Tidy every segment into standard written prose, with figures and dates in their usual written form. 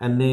NA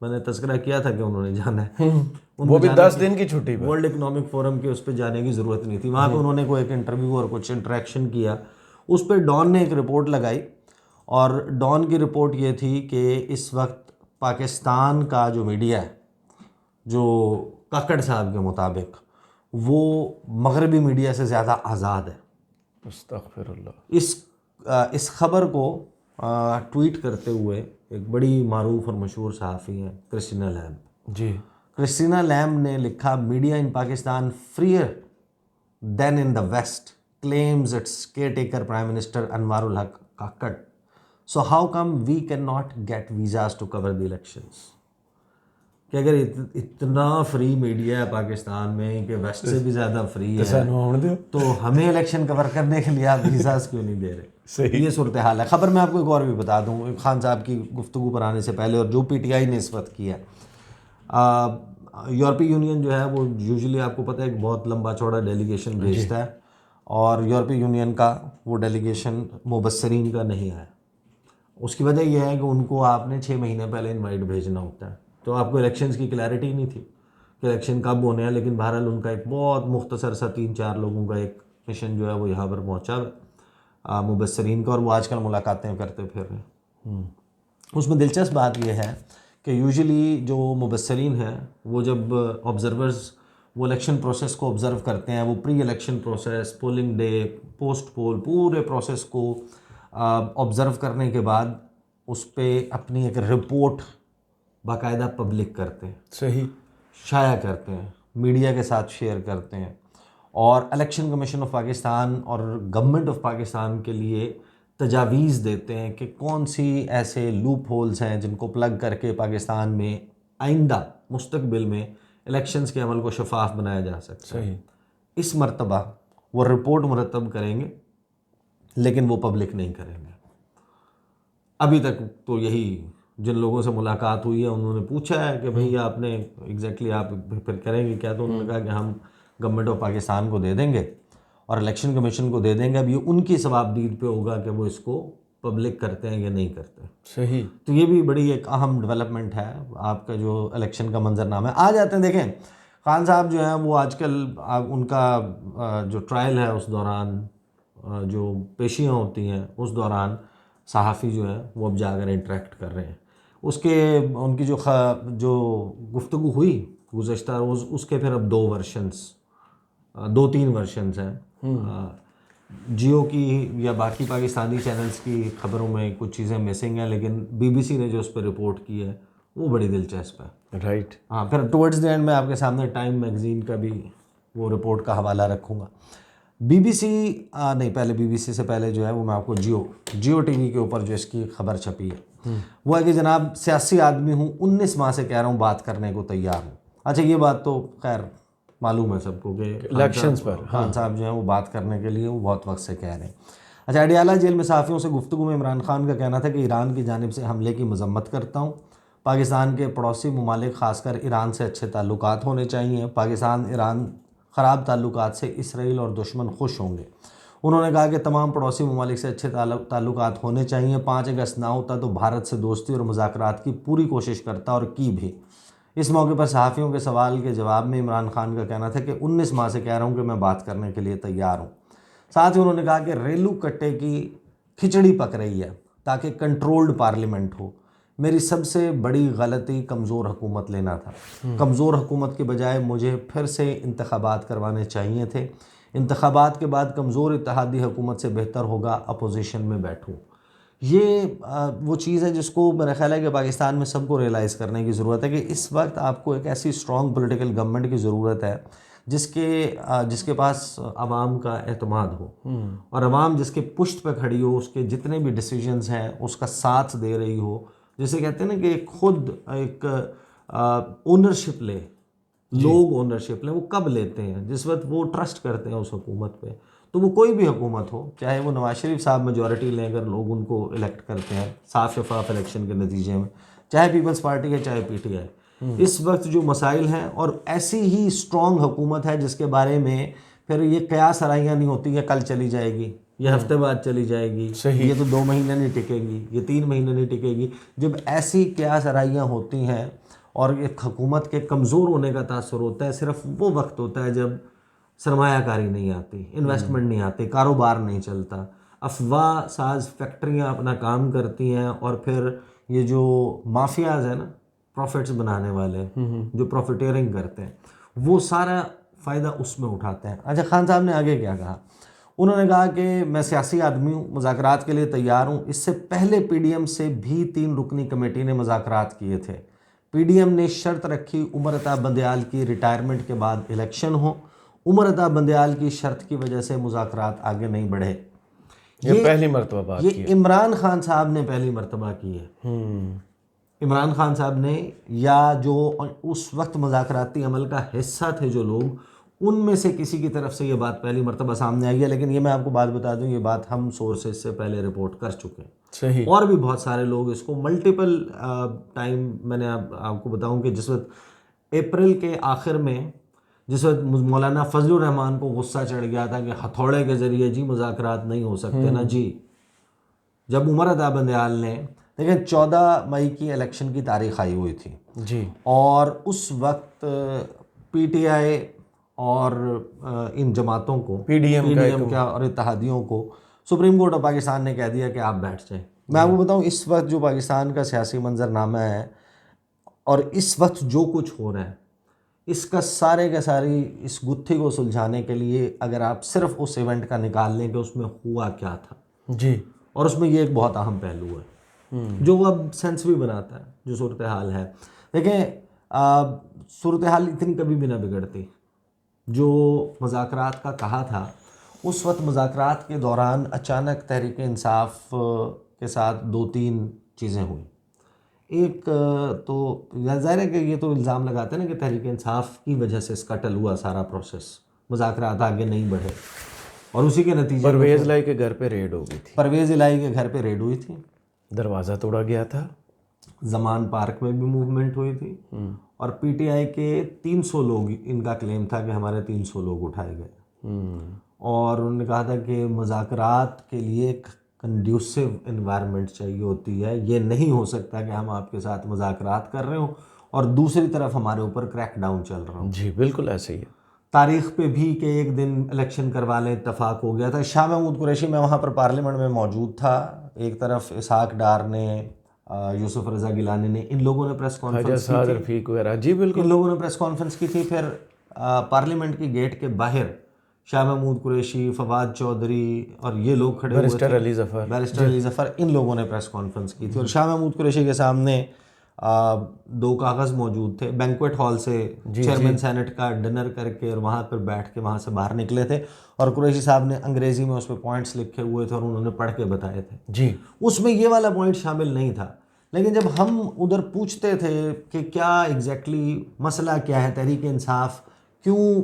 میں نے تذکرہ کیا تھا کہ انہوں نے جانا ہے, وہ بھی 10 دن کی چھٹی پہ. ورلڈ اکنامک فورم کے اس پہ جانے کی ضرورت نہیں تھی. وہاں پہ انہوں نے کوئی ایک انٹرویو اور کچھ انٹریکشن کیا, اس پہ ڈان نے ایک رپورٹ لگائی, اور ڈان کی رپورٹ یہ تھی کہ اس وقت پاکستان کا جو میڈیا ہے, جو کاکڑ صاحب کے مطابق, وہ مغربی میڈیا سے زیادہ آزاد ہے. استغفر اللہ. اس خبر کو ٹویٹ کرتے ہوئے ایک بڑی معروف اور مشہور صحافی ہیں کرسٹینا لیمب. جی. کرسٹینا لیمب نے لکھا, media in Pakistan Frere then in the waste claims its caretaker Prime Minister Anwar ul Haq Kakad. So how come we cannot get visas to cover the elections? کہ اگر اتنا free media ہے پاکستان میں کہ waste سے بھی زیادہ فری ہے, تو ہمیں الیکشن کور کرنے کے لیے آپ ویزاز کیوں نہیں دے رہے؟ یہ صورتحال ہے. خبر میں آپ کو ایک اور بھی بتا دوں, خان صاحب کی گفتگو پر آنے سے پہلے, اور جو پی ٹی آئی نے اس وقت کیا, یورپی یونین جو ہے وہ یوزلی آپ کو پتہ ہے ایک بہت لمبا چوڑا ڈیلیگیشن بھیجتا ہے, اور یورپی یونین کا وہ ڈیلیگیشن مبصرین کا نہیں آیا. اس کی وجہ یہ ہے کہ ان کو آپ نے 6 مہینے پہلے انوائٹ بھیجنا ہوتا ہے, تو آپ کو الیکشنز کی کلیئرٹی نہیں تھی کہ الیکشن کب ہونے ہیں. لیکن بہرحال ان کا ایک بہت مختصر سا 3-4 لوگوں کا ایک مشن جو ہے وہ یہاں پر پہنچا ہے مبصرین کا, اور وہ آج کل ملاقاتیں کرتے پھر رہے ہیں. اس میں دلچسپ بات یہ ہے کہ یوزلی جو مبصرین ہیں وہ جب آبزرورز وہ الیکشن پروسیس کو آبزرو کرتے ہیں, وہ pre election process, polling day, post poll, پورے پروسیس کو آبزرو کرنے کے بعد اس پہ اپنی ایک رپورٹ باقاعدہ پبلک کرتے ہیں, صحیح, شائع کرتے ہیں, میڈیا کے ساتھ شیئر کرتے ہیں, اور الیکشن کمیشن آف پاکستان اور گورنمنٹ آف پاکستان کے لیے تجاویز دیتے ہیں کہ کون سی ایسے لوپ ہولز ہیں جن کو پلگ کر کے پاکستان میں آئندہ مستقبل میں الیکشنز کے عمل کو شفاف بنایا جا سکتا ہے. اس مرتبہ وہ رپورٹ مرتب کریں گے, لیکن وہ پبلک نہیں کریں گے. ابھی تک تو یہی جن لوگوں سے ملاقات ہوئی ہے انہوں نے پوچھا ہے کہ بھئی آپ نے ایگزیکٹلی آپ پھر کریں گے کیا, تو انہوں نے کہا کہ ہم گورنمنٹ آف پاکستان کو دے دیں گے اور الیکشن کمیشن کو دے دیں گے. اب یہ ان کی ثوابدید پہ ہوگا کہ وہ اس کو پبلک کرتے ہیں یا نہیں کرتے. صحیح. تو یہ بھی بڑی ایک اہم ڈیولپمنٹ ہے آپ کا جو الیکشن کا منظرنامہ ہے. آ جاتے ہیں, دیکھیں خان صاحب جو ہیں وہ آج کل ان کا جو ٹرائل ہے اس دوران جو پیشیاں ہوتی ہیں اس دوران صحافی جو ہیں وہ اب جا کر انٹریکٹ کر رہے ہیں. اس کے ان کی جو گفتگو ہوئی گزشتہ روز, اس کے پھر اب 2-3 ورشنز ہیں. جیو کی یا باقی پاکستانی چینلز کی خبروں میں کچھ چیزیں مسنگ ہیں, لیکن بی بی سی نے جو اس پہ رپورٹ کی ہے وہ بڑی دلچسپ ہے. رائٹ. ہاں, پھر ٹورڈز دی اینڈ میں آپ کے سامنے ٹائم میگزین کا بھی وہ رپورٹ کا حوالہ رکھوں گا. بی بی سی نہیں, پہلے بی بی سی سے پہلے جو ہے وہ میں آپ کو جیو ٹی وی کے اوپر جو اس کی خبر چھپی ہے وہ ہے کہ جناب سیاسی آدمی ہوں, 19 ماہ سے کہہ رہا ہوں بات کرنے کو تیار ہوں. اچھا, یہ بات تو خیر معلوم ہے سب کو کہ الیکشنز پر خان صاحب جو ہیں وہ بات کرنے کے لیے وہ بہت وقت سے کہہ رہے ہیں. اچھا, اڈیالہ جیل میں صحافیوں سے گفتگو میں عمران خان کا کہنا تھا کہ ایران کی جانب سے حملے کی مذمت کرتا ہوں. پاکستان کے پڑوسی ممالک خاص کر ایران سے اچھے تعلقات ہونے چاہیے. پاکستان ایران خراب تعلقات سے اسرائیل اور دشمن خوش ہوں گے. انہوں نے کہا کہ تمام پڑوسی ممالک سے اچھے تعلقات ہونے چاہیے. 5 اگست نہ ہوتا تو بھارت سے دوستی اور مذاکرات کی پوری کوشش کرتا اور کی بھی. اس موقع پر صحافیوں کے سوال کے جواب میں عمران خان کا کہنا تھا کہ 19 ماہ سے کہہ رہا ہوں کہ میں بات کرنے کے لیے تیار ہوں. ساتھ ہی انہوں نے کہا کہ ریلو کٹے کی کھچڑی پک رہی ہے تاکہ کنٹرولڈ پارلیمنٹ ہو. میری سب سے بڑی غلطی کمزور حکومت لینا تھا. کمزور حکومت کے بجائے مجھے پھر سے انتخابات کروانے چاہیے تھے. انتخابات کے بعد کمزور اتحادی حکومت سے بہتر ہوگا اپوزیشن میں بیٹھوں. یہ وہ چیز ہے جس کو میرا خیال ہے کہ پاکستان میں سب کو ریئلائز کرنے کی ضرورت ہے کہ اس وقت آپ کو ایک ایسی اسٹرانگ پولیٹیکل گورنمنٹ کی ضرورت ہے جس کے پاس عوام کا اعتماد ہو, اور عوام جس کے پشت پہ کھڑی ہو, اس کے جتنے بھی ڈیسیجنز ہیں اس کا ساتھ دے رہی ہو. جسے کہتے ہیں نا کہ خود ایک اونرشپ لے, لوگ اونرشپ لیں. وہ کب لیتے ہیں؟ جس وقت وہ ٹرسٹ کرتے ہیں اس حکومت پہ. تو وہ کوئی بھی حکومت ہو, چاہے وہ نواز شریف صاحب میجورٹی لیں اگر لوگ ان کو الیکٹ کرتے ہیں صاف شفاف الیکشن کے نتیجے میں, چاہے پیپلز پارٹی ہے چاہے پی ٹی آئی. اس وقت جو مسائل ہیں, اور ایسی ہی اسٹرانگ حکومت ہے جس کے بارے میں پھر یہ قیاس آرائیاں نہیں ہوتی کہ کل چلی جائے گی, یہ ہفتے بعد چلی جائے گی, یہ تو 2 مہینے نہیں ٹکے گی, یہ 3 مہینے نہیں ٹکے گی. جب ایسی قیاس آرائیاں ہوتی ہیں اور ایک حکومت کے کمزور ہونے کا تاثر ہوتا ہے صرف وہ وقت ہوتا ہے جب سرمایہ کاری نہیں آتی، انویسٹمنٹ نہیں آتی، کاروبار نہیں چلتا، افواہ ساز فیکٹریاں اپنا کام کرتی ہیں، اور پھر یہ جو مافیاز ہیں نا، پروفٹس بنانے والے جو پروفیٹیرنگ کرتے ہیں، وہ سارا فائدہ اس میں اٹھاتے ہیں۔ اچھا، خان صاحب نے آگے کیا کہا؟ انہوں نے کہا کہ میں سیاسی آدمی ہوں، مذاکرات کے لیے تیار ہوں۔ اس سے پہلے پی ڈی ایم سے بھی 3 رکنی کمیٹی نے مذاکرات کیے تھے۔ پی ڈی ایم نے شرط رکھی عمر عطا بندیال کی ریٹائرمنٹ کے بعد الیکشن ہو۔ عمر عطا بندیال کی شرط کی وجہ سے مذاکرات آگے نہیں بڑھے۔ یہ پہلی مرتبہ بات کی یہ عمران خان صاحب نے پہلی مرتبہ کی ہے۔ عمران خان صاحب نے، یا جو اس وقت مذاکراتی عمل کا حصہ تھے جو لوگ، ان میں سے کسی کی طرف سے یہ بات پہلی مرتبہ سامنے آئی ہے۔ لیکن یہ میں آپ کو بات بتا دوں، یہ بات ہم سورسز سے پہلے رپورٹ کر چکے ہیں، صحیح، اور بھی بہت سارے لوگ اس کو ملٹیپل ٹائم، میں نے آپ کو بتاؤں کہ جس وقت اپریل کے آخر میں، جس وقت مولانا فضل الرحمان کو غصہ چڑھ گیا تھا کہ ہتھوڑے کے ذریعے جی مذاکرات نہیں ہو سکتے نا جی، جب عمر عطا بندیال نے، لیکن 14 مئی کی الیکشن کی تاریخ آئی ہوئی تھی جی، اور اس وقت پی ٹی آئی اور ان جماعتوں کو، پی ڈی ایم کا اور اتحادیوں کو سپریم کورٹ آف پاکستان نے کہہ دیا کہ آپ بیٹھ جائیں۔ میں آپ کو بتاؤں اس وقت جو پاکستان کا سیاسی منظرنامہ ہے اور اس وقت جو کچھ ہو رہا ہے، اس کا سارے کا ساری اس گتھی کو سلجھانے کے لیے اگر آپ صرف اس ایونٹ کا نکال لیں کہ اس میں ہوا کیا تھا، جی، اور اس میں یہ ایک بہت اہم پہلو ہے جو اب سینس بھی بناتا ہے جو صورتحال ہے۔ دیکھیں، صورتحال اتنی کبھی بھی نہ بگڑتی۔ جو مذاکرات کا کہا تھا، اس وقت مذاکرات کے دوران اچانک تحریک انصاف کے ساتھ 2-3 چیزیں ہوئیں۔ ایک تو ظاہر ہے کہ یہ تو الزام لگاتے ہیں نا کہ تحریک انصاف کی وجہ سے اسکٹل ہوا سارا پروسیس، مذاکرات آگے نہیں بڑھے، اور اسی کے نتیجے میں پرویز الہی کے گھر پہ ریڈ ہو گئی تھی، پرویز الہی کے گھر پہ ریڈ ہوئی تھی، دروازہ توڑا گیا تھا، زمان پارک میں بھی موومنٹ ہوئی تھی، اور پی ٹی آئی کے 300 لوگ، ان کا کلیم تھا کہ ہمارے 300 لوگ اٹھائے گئے، اور انہوں نے کہا تھا کہ مذاکرات کے لیے ایک کنڈیوسو انوائرمنٹ چاہیے ہوتی ہے، یہ نہیں ہو سکتا کہ ہم آپ کے ساتھ مذاکرات کر رہے ہوں اور دوسری طرف ہمارے اوپر کریک ڈاؤن چل رہا ہوں۔ جی بالکل ایسے ہی ہے۔ تاریخ پہ بھی کہ ایک دن الیکشن کروا لیں، اتفاق ہو گیا تھا۔ شاہ محمود قریشی، میں وہاں پر پارلیمنٹ میں موجود تھا، ایک طرف اسحاق ڈار نے، یوسف رضا گیلانی نے، ان لوگوں نے پریس کانفرنس کی تھی، رفیق وغیرہ، جی بالکل، ان لوگوں نے پریس کانفرنس کی تھی۔ پھر پارلیمنٹ کی گیٹ کے باہر شاہ محمود قریشی، فواد چودھری اور یہ لوگ کھڑے ہوئے تھے، بیرسٹر علی ظفر، ان لوگوں نے پریس کانفرنس کی تھی، اور شاہ محمود قریشی کے سامنے 2 کاغذ موجود تھے۔ بینکویٹ ہال سے چیئرمین سینٹ کا ڈنر کر کے اور وہاں پر بیٹھ کے وہاں سے باہر نکلے تھے، اور قریشی صاحب نے انگریزی میں اس پہ پوائنٹس لکھے ہوئے تھے اور انہوں نے پڑھ کے بتائے تھے۔ جی، اس میں یہ والا پوائنٹ شامل نہیں تھا، لیکن جب ہم ادھر پوچھتے تھے کہ کیا ایگزیکٹلی مسئلہ کیا ہے، تحریک انصاف کیوں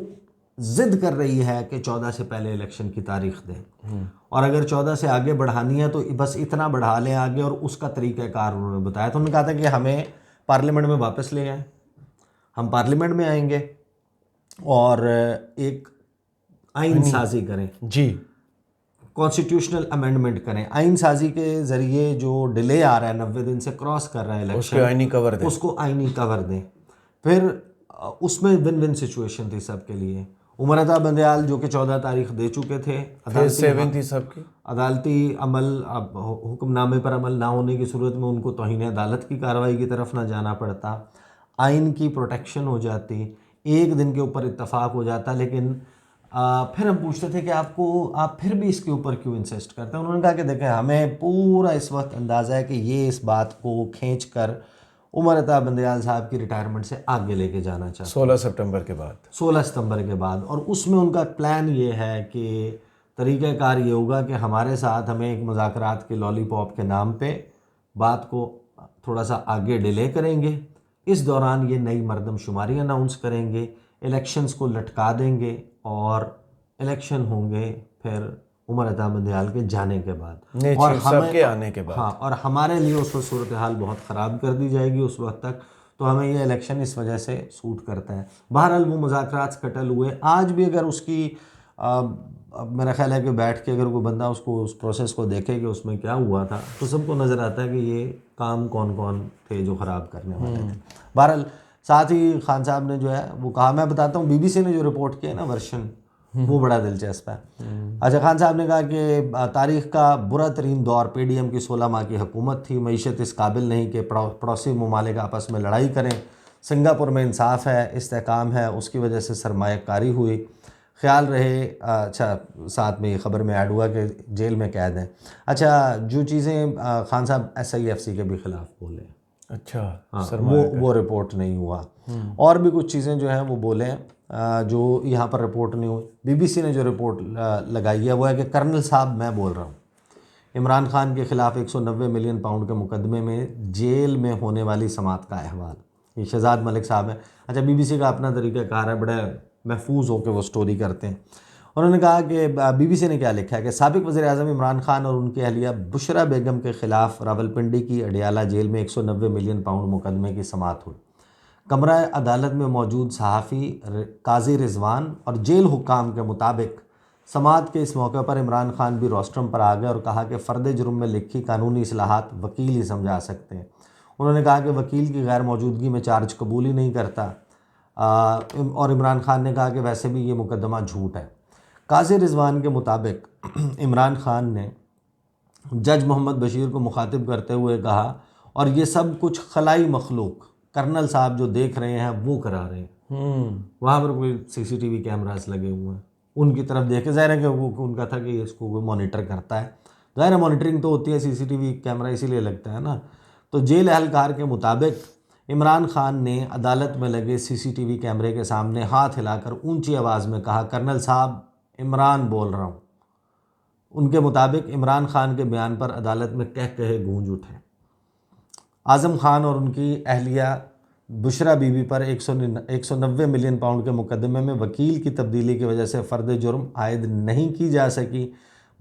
ضد کر رہی ہے کہ 14 سے پہلے الیکشن کی تاریخ دیں، اور اگر 14 سے آگے بڑھانی ہے تو بس اتنا بڑھا لیں آگے، اور اس کا طریقہ کار انہوں نے بتایا۔ تو انہوں نے کہا تھا کہ ہمیں پارلیمنٹ میں واپس لے آئیں، ہم پارلیمنٹ میں آئیں گے اور ایک آئین سازی کریں، جی، کانسٹیٹیوشنل امینڈمنٹ کریں، آئین سازی کے ذریعے جو ڈیلے آ رہا ہے، 90 دن سے کراس کر رہا ہے اس الیکشن، کو آئینی کور دیں، اس کو آئینی کور دیں۔ پھر اس میں ون ون سچویشن تھی سب کے لیے۔ عمر عطا بندیال جو کہ 14 تاریخ دے چکے تھے، سیون تھی سب کی، عدالتی عمل، حکم نامے پر عمل نہ ہونے کی صورت میں ان کو توہین عدالت کی کارروائی کی طرف نہ جانا پڑتا، آئین کی پروٹیکشن ہو جاتی، ایک دن کے اوپر اتفاق ہو جاتا۔ لیکن پھر ہم پوچھتے تھے کہ آپ پھر بھی اس کے اوپر کیوں انسسٹ کرتے ہیں؟ انہوں نے کہا کہ دیکھیں، ہمیں پورا اس وقت اندازہ ہے کہ یہ اس بات کو کھینچ کر عمر عطا بندیال صاحب کی ریٹائرمنٹ سے آگے لے کے جانا چاہتے ہیں 16 ستمبر کے بعد، 16 ستمبر کے بعد، اور اس میں ان کا پلان یہ ہے کہ طریقہ کار یہ ہوگا کہ ہمارے ساتھ ہمیں ایک مذاکرات کے لالی پاپ کے نام پہ بات کو تھوڑا سا آگے ڈیلے کریں گے، اس دوران یہ نئی مردم شماری اناؤنس کریں گے، الیکشنز کو لٹکا دیں گے، اور الیکشن ہوں گے پھر عمر عطا بندیال کے جانے کے بعد، اور سب کے آنے کے بعد، ہاں، اور ہمارے لیے اس وقت صورتحال بہت خراب کر دی جائے گی اس وقت تک، تو ہمیں یہ الیکشن اس وجہ سے سوٹ کرتا ہے۔ بہرحال وہ مذاکرات سکٹل ہوئے۔ آج بھی اگر اس کی میرا خیال ہے کہ بیٹھ کے اگر کوئی بندہ اس پروسیس کو دیکھے کہ اس میں کیا ہوا تھا، تو سب کو نظر آتا ہے کہ یہ کام کون کون تھے جو خراب کرنے والے تھے۔ بہرحال ساتھ ہی خان صاحب نے جو ہے وہ کہا، میں بتاتا ہوں BBC نے جو رپورٹ کیا ہے نا ورشن، وہ بڑا دلچسپ ہے. اچھا، خان صاحب نے کہا کہ تاریخ کا برا ترین دور PDM کی 16 ماہ کی حکومت تھی. معیشت اس قابل نہیں کہ پڑوسی ممالک آپس میں لڑائی کریں. سنگاپور میں انصاف ہے، استحکام ہے، اس کی وجہ سے سرمایہ کاری ہوئی. خیال رہے. اچھا، ساتھ میں یہ خبر میں ایڈ ہوا کہ جیل میں قید ہیں. اچھا، جو چیزیں خان صاحب SIFC کے بھی خلاف بولے، اچھا، ہاں، وہ رپورٹ نہیں ہوا. اور بھی کچھ چیزیں جو ہیں وہ بولیں جو یہاں پر رپورٹ نہیں ہوئی. BBC نے جو رپورٹ لگائی ہے وہ ہے کہ کرنل صاحب میں بول رہا ہوں، عمران خان کے خلاف 190 ملین پاؤنڈ کے مقدمے میں جیل میں ہونے والی سماعت کا احوال. یہ شہزاد ملک صاحب ہیں. اچھا، BBC کا اپنا طریقہ کار ہے، بڑے محفوظ ہو کے وہ سٹوری کرتے ہیں. انہوں نے کہا کہ BBC نے کیا لکھا ہے کہ سابق وزیر اعظم عمران خان اور ان کی اہلیہ بشرا بیگم کے خلاف راولپنڈی کی اڈیالہ جیل میں 190 ملین پاؤنڈ مقدمے کی سماعت ہوئی. کمرہ عدالت میں موجود صحافی قاضی رضوان اور جیل حکام کے مطابق سماعت کے اس موقع پر عمران خان بھی روسٹرم پر آ گئے اور کہا کہ فرد جرم میں لکھی قانونی اصلاحات وکیل ہی سمجھا سکتے ہیں. انہوں نے کہا کہ وکیل کی غیر موجودگی میں چارج قبول ہی نہیں کرتا. اور عمران خان نے کہا کہ ویسے بھی یہ مقدمہ جھوٹ ہے. قاضی رضوان کے مطابق عمران خان نے جج محمد بشیر کو مخاطب کرتے ہوئے کہا، اور یہ سب کچھ خلائی مخلوق کرنل صاحب جو دیکھ رہے ہیں وہ کرا رہے ہیں. وہاں پر کوئی CCTV کیمراز لگے ہوئے ہیں، ان کی طرف دیکھے. ظاہر ہے کہ وہ ان کا تھا کہ اس کو کوئی مانیٹر کرتا ہے. ظاہر ہے مانیٹرنگ تو ہوتی ہے، CCTV کیمرہ اسی لیے لگتا ہے نا. تو جیل اہلکار کے مطابق عمران خان نے عدالت میں لگے CCTV کیمرے کے سامنے ہاتھ ہلا کر اونچی آواز میں کہا، کرنل صاحب عمران بول رہا ہوں. ان کے مطابق عمران خان کے بیان پر عدالت میں کہے گونج اٹھے. اعظم خان اور ان کی اہلیہ بشرا بی بی پر 190 ملین پاؤنڈ کے مقدمے میں وکیل کی تبدیلی کی وجہ سے فرد جرم عائد نہیں کی جا سکی.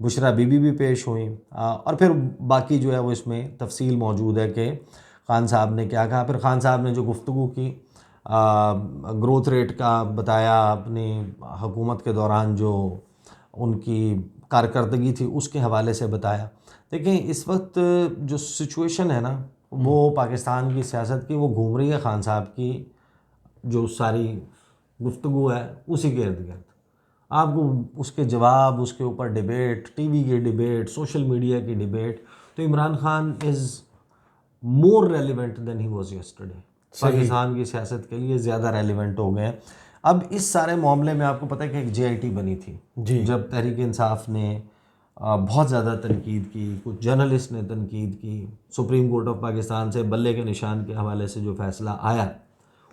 بشرا بی بی بھی پیش ہوئیں اور پھر باقی جو ہے وہ اس میں تفصیل موجود ہے کہ خان صاحب نے کیا کہا. پھر خان صاحب نے جو گفتگو کی، گروتھ ریٹ کا بتایا، اپنی حکومت کے دوران جو ان کی کارکردگی تھی اس کے حوالے سے بتایا. دیکھیں اس وقت جو سچویشن ہے نا وہ پاکستان کی سیاست کی، وہ گھوم رہی ہے خان صاحب کی جو ساری گفتگو ہے اسی کے ارد گرد. آپ کو اس کے جواب، اس کے اوپر ڈیبیٹ، ٹی وی کی ڈیبیٹ، سوشل میڈیا کی ڈیبیٹ. تو Imran Khan is more relevant than he was yesterday. Pakistan کی سیاست کے لیے زیادہ ریلیونٹ ہو گئے ہیں. اب اس سارے معاملے میں آپ کو پتہ ہے کہ ایک JIT بنی تھی جب تحریک انصاف نے بہت زیادہ تنقید کی، کچھ جرنلسٹ نے تنقید کی. سپریم کورٹ آف پاکستان سے بلے کے نشان کے حوالے سے جو فیصلہ آیا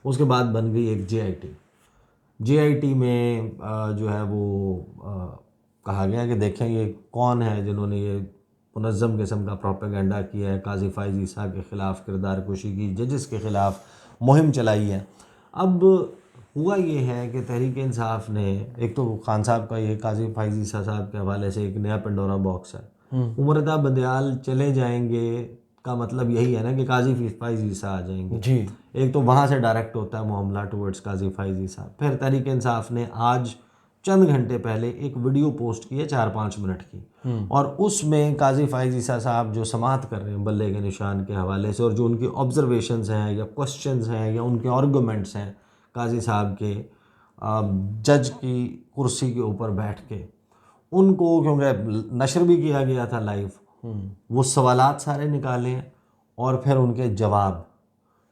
اس کے بعد بن گئی ایک JIT میں جو ہے وہ کہا گیا کہ دیکھیں یہ کون ہے جنہوں نے یہ منظم قسم کا پروپیگنڈا کیا ہے، قاضی فائز عیسیٰ کے خلاف کردار کشی کی، ججز کے خلاف مہم چلائی ہے. اب ہوا یہ ہے کہ تحریک انصاف نے ایک تو خان صاحب کا یہ قاضی فائز عیسیٰ صاحب کے حوالے سے ایک نیا پنڈورا باکس ہے. عمرتا بندیال چلے جائیں گے کا مطلب یہی ہے نا کہ قاضی فائز عیسیٰ آ جائیں گے. جی، ایک تو وہاں سے ڈائریکٹ ہوتا ہے معاملہ ٹورڈز قاضی فائز عیسیٰ. پھر تحریک انصاف نے آج چند گھنٹے پہلے ایک ویڈیو پوسٹ کی ہے 4-5 منٹ کی، اور اس میں قاضی فائز عیسیٰ صاحب جو سماعت کر رہے ہیں بلے کے نشان کے حوالے سے، اور جو ان کی آبزرویشنز ہیں یا کوسچنز ہیں یا ان کے آرگومنٹس ہیں قاضی صاحب کے جج کی کرسی کے اوپر بیٹھ کے، ان کو کیونکہ نشر بھی کیا گیا تھا لائیو، وہ سوالات سارے نکالے ہیں اور پھر ان کے جواب.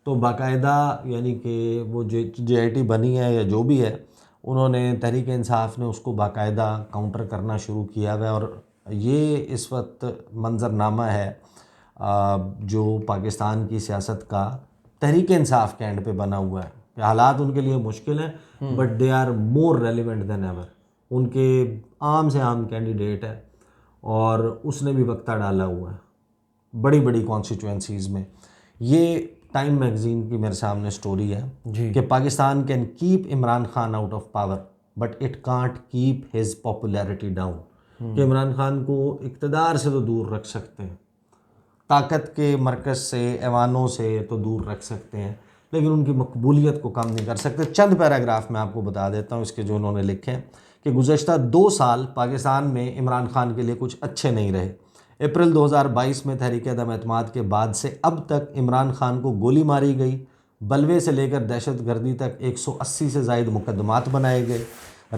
تو باقاعدہ یعنی کہ وہ جو JIT بنی ہے یا جو بھی ہے، انہوں نے تحریک انصاف نے اس کو باقاعدہ کاؤنٹر کرنا شروع کیا ہے. اور یہ اس وقت منظرنامہ ہے جو پاکستان کی سیاست کا تحریک انصاف کے اینڈ پہ بنا ہوا ہے کہ حالات ان کے لیے مشکل ہیں but they are more relevant than ever. ان کے عام سے عام کینڈیڈیٹ ہے اور اس نے بھی وقتہ ڈالا ہوا ہے بڑی بڑی کانسٹیچوئنسیز میں. یہ ٹائم میگزین کی میرے سامنے سٹوری ہے کہ Pakistan can keep Imran Khan out of power but it can't keep his popularity down. کہ عمران خان کو اقتدار سے تو دور رکھ سکتے ہیں، طاقت کے مرکز سے، ایوانوں سے تو دور رکھ سکتے ہیں، لیکن ان کی مقبولیت کو کم نہیں کر سکتے. چند پیراگراف میں آپ کو بتا دیتا ہوں اس کے جو انہوں نے لکھے ہیں کہ گزشتہ 2 سال پاکستان میں عمران خان کے لیے کچھ اچھے نہیں رہے. اپریل 2022 میں تحریک عدم اعتماد کے بعد سے اب تک عمران خان کو گولی ماری گئی، بلوے سے لے کر دہشت گردی تک 180 سے زائد مقدمات بنائے گئے.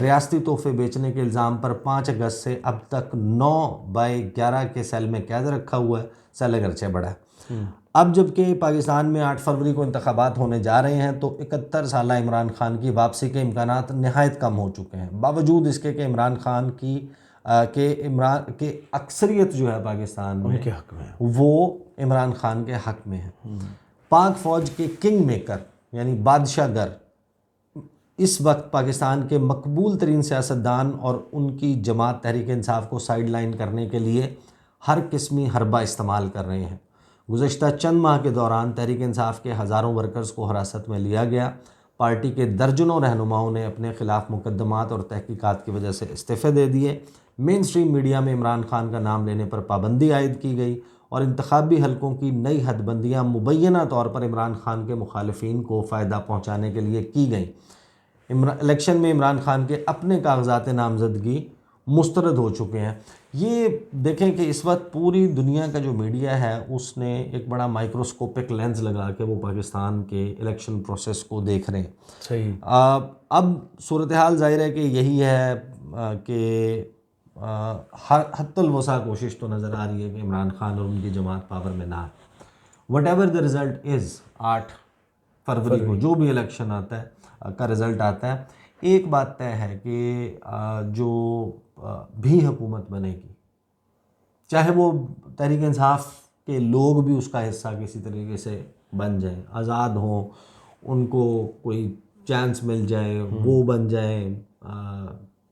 ریاستی تحفے بیچنے کے الزام پر 5 اگست سے اب تک 9/11 کے سیل میں قید رکھا ہوا ہے. سیل اگرچہ بڑا ہے. اب جبکہ پاکستان میں 8 فروری کو انتخابات ہونے جا رہے ہیں تو 71 سالہ عمران خان کی واپسی کے امکانات نہایت کم ہو چکے ہیں، باوجود اس کے کہ عمران خان کی کہ اکثریت جو ہے پاکستان میں کے حق میں وہ عمران خان کے حق میں ہے. پاک فوج کے کنگ میکر یعنی بادشاہ گر اس وقت پاکستان کے مقبول ترین سیاستدان اور ان کی جماعت تحریک انصاف کو سائیڈ لائن کرنے کے لیے ہر قسمی حربہ استعمال کر رہے ہیں. گزشتہ چند ماہ کے دوران تحریک انصاف کے ہزاروں ورکرز کو حراست میں لیا گیا. پارٹی کے درجنوں رہنماؤں نے اپنے خلاف مقدمات اور تحقیقات کی وجہ سے استعفے دے دیے. مین سٹریم میڈیا میں عمران خان کا نام لینے پر پابندی عائد کی گئی اور انتخابی حلقوں کی نئی حد بندیاں مبینہ طور پر عمران خان کے مخالفین کو فائدہ پہنچانے کے لیے کی گئیں. الیکشن میں عمران خان کے اپنے کاغذات نامزدگی مسترد ہو چکے ہیں. یہ دیکھیں کہ اس وقت پوری دنیا کا جو میڈیا ہے اس نے ایک بڑا مائکروسکوپک لینز لگا کے وہ پاکستان کے الیکشن پروسیس کو دیکھ رہے ہیں. صحیح. اب صورتحال ظاہر ہے کہ یہی ہے کہ حتی الوسع کوشش تو نظر آ رہی ہے کہ عمران خان اور ان کی جماعت پاور میں نہ آئے. وٹ ایور دا رزلٹ از 8 فروری کو جو بھی الیکشن آتا ہے کا رزلٹ آتا ہے، ایک بات طے ہے کہ جو بھی حکومت بنے گی، چاہے وہ تحریک انصاف کے لوگ بھی اس کا حصہ کسی طریقے سے بن جائیں، آزاد ہوں، ان کو کوئی چانس مل جائے، وہ بن جائیں،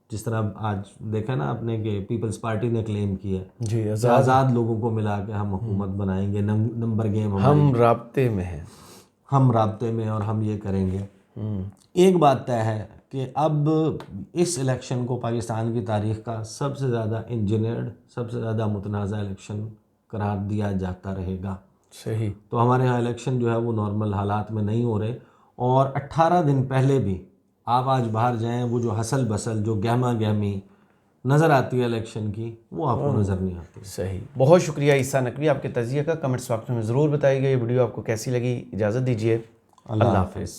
جس طرح آج دیکھا نا آپ نے کہ پیپلز پارٹی نے کلیم کیا ہے جی کہ آزاد لوگوں کو ملا کے ہم حکومت بنائیں گے، نمبر گیم ہم رابطے میں ہیں، ہم رابطے میں اور ہم یہ کریں گے. ایک بات طے ہے کہ اب اس الیکشن کو پاکستان کی تاریخ کا سب سے زیادہ انجینئرڈ، سب سے زیادہ متنازع الیکشن قرار دیا جاتا رہے گا. صحیح. تو ہمارے ہاں الیکشن جو ہے وہ نارمل حالات میں نہیں ہو رہے، اور 18 دن پہلے بھی آپ آج باہر جائیں وہ جو حسل بسل، جو گہما گہمی نظر آتی ہے الیکشن کی، وہ آپ کو نظر نہیں آتی. صحیح. بہت شکریہ عیسیٰ نقوی آپ کے تجزیے کا. کمنٹس باکس میں ضرور بتائیے گا یہ ویڈیو آپ کو کیسی لگی. اجازت دیجیے. اللہ حافظ.